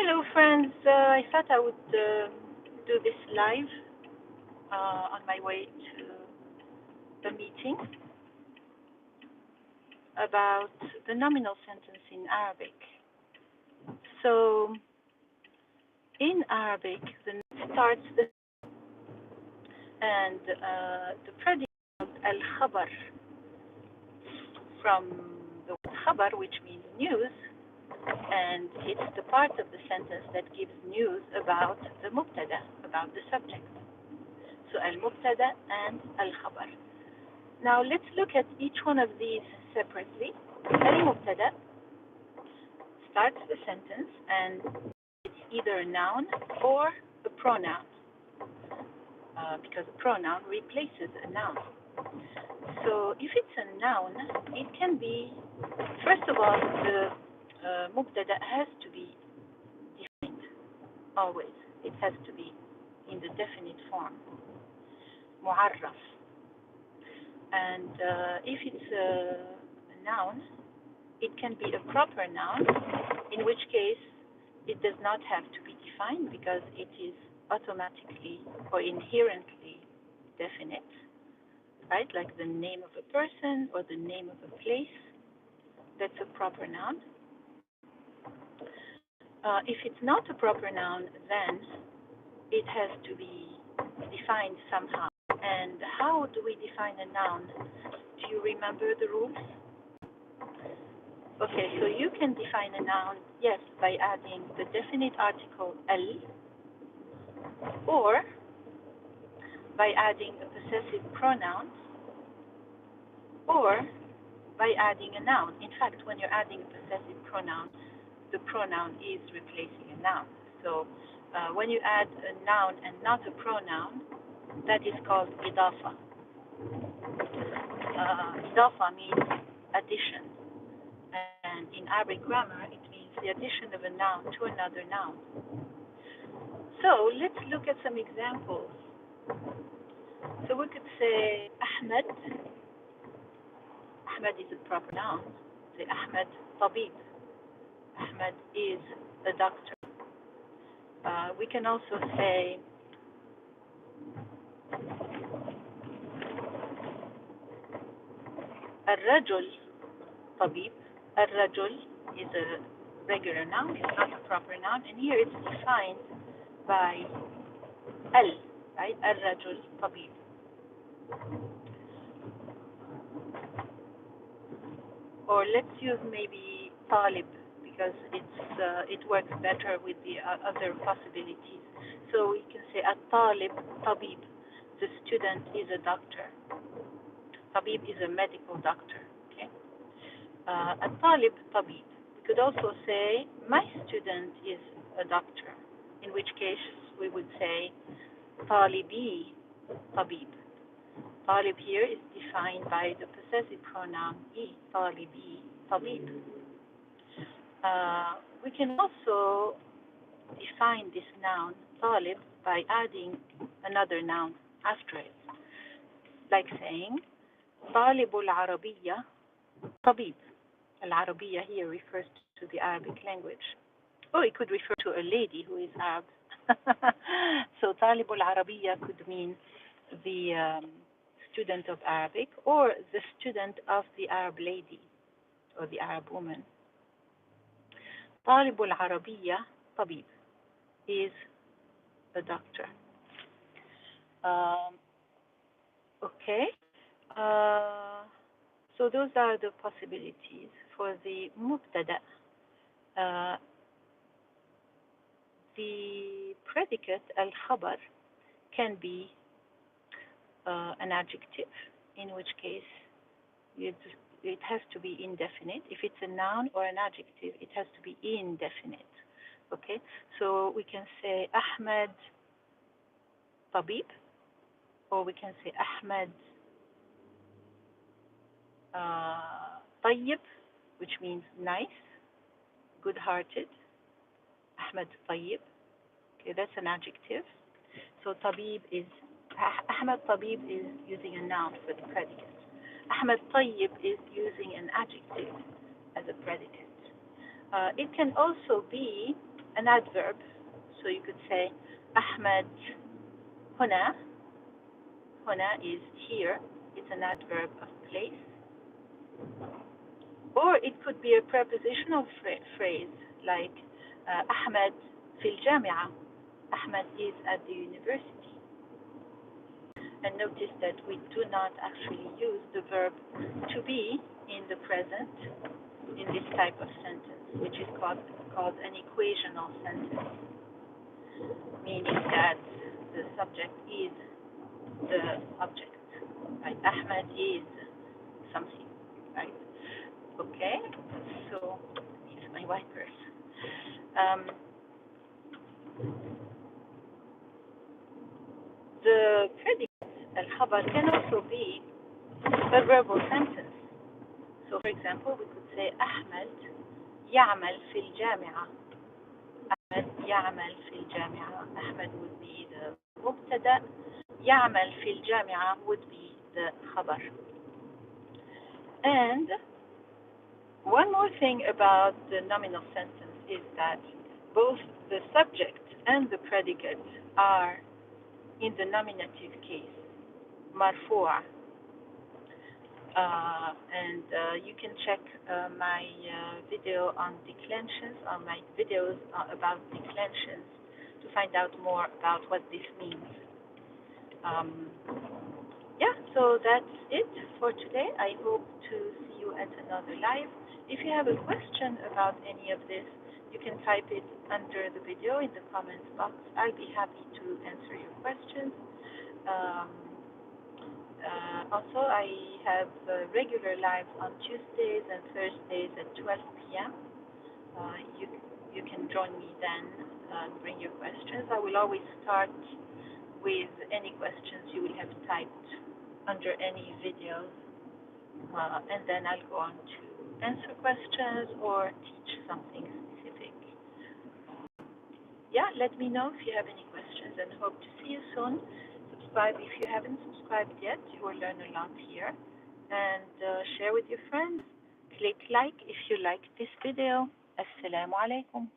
Hello, friends. I thought I would do this live on my way to the meeting about the nominal sentence in Arabic. So, in Arabic, the starts the and the predicate al-khabar from the word khabar, which means news, and it's the part of the sentence that gives news about the mubtada, about the subject. So al-mubtada and al-khabar. Now let's look at each one of these separately. Al-mubtada starts the sentence and it's either a noun or a pronoun, because a pronoun replaces a noun. So if it's a noun, it can be, first of all, the mubtada has to be defined, always. It has to be in the definite form, mu'arraf. And if it's a noun, it can be a proper noun, in which case it does not have to be defined because it is automatically or inherently definite, right? Like the name of a person or the name of a place. That's a proper noun. If it's not a proper noun, then it has to be defined somehow. And how do we define a noun? Do you remember the rules? Okay, so you can define a noun, yes, by adding the definite article al, or by adding a possessive pronoun, or by adding a noun. In fact, when you're adding a possessive pronoun, the pronoun is replacing a noun. So when you add a noun and not a pronoun, that is called idafa. Idafa means addition. And in Arabic grammar, it means the addition of a noun to another noun. So let's look at some examples. So we could say Ahmed. Ahmed is a proper noun. Say Ahmed Tabib. Ahmed is a doctor. We can also say الرجل طبيب. الرجل is a regular noun, it's not a proper noun, and here it's defined by al, right? الرجل طبيب. Or let's use maybe طالب, because it works better with the other possibilities. So we can say الطالب طبيب. The student is a doctor. طبيب is a medical doctor. Okay. الطالب طبيب. We could also say my student is a doctor. In which case we would say طالبي طبيب. طالب here is defined by the possessive pronoun e. طالبي طبيب. We can also define this noun طالب by adding another noun after it, like saying طالب العربية طبيب. العربية here refers to the Arabic language. Or it could refer to a lady who is Arab. So طالب العربية could mean the student of Arabic or the student of the Arab lady or the Arab woman. طالب العربية طبيب is a doctor. Okay. So those are the possibilities for the mubtada. The predicate al-khabar can be an adjective, in which case it has to be indefinite. If it's a noun or an adjective, it has to be indefinite. Okay, so we can say Ahmed Tabib, or we can say Ahmed Tayyib, which means nice, good-hearted. Ahmed Tayyib. Okay, that's an adjective. So Tabib is Ahmed Tabib is using a noun for the predicate. Ahmed Tayyib is using an adjective as a predicate. It can also be an adverb. So you could say أحمد هنا. هنا is here. It's an adverb of place. Or it could be a prepositional phrase like أحمد في الجامعة. Ahmed is at the university. And notice that we do not actually use the verb to be in the present in this type of sentence, which is called an equational sentence, meaning that the subject is the object. Right? Ahmed is something, right? Okay, so here's my wipers. The predicate, al-khabar, can also be a verbal sentence. So, for example, we could say Ahmed يعمل في الجامعة. Ahmed يعمل في الجامعة. Ahmed would be the مبتدأ. يعمل في الجامعة would be the khabar. And one more thing about the nominal sentence is that both the subject and the predicate are in the nominative case, marfu'a. And you can check my video on declensions, on my videos about declensions, to find out more about what this means. Yeah, so that's it for today. I hope to see you at another live. If you have a question about any of this, you can type it under the video in the comments box. I'll be happy to answer your questions. Also, I have regular lives on Tuesdays and Thursdays at 12 p.m. You can join me then and bring your questions. I will always start with any questions you will have typed under any videos, and then I'll go on to answer questions or teach something specific. Yeah, let me know if you have any questions, and hope to see you soon. Subscribe if you haven't subscribed yet. You will learn a lot here. And share with your friends. Click like if you like this video. Assalamu alaikum.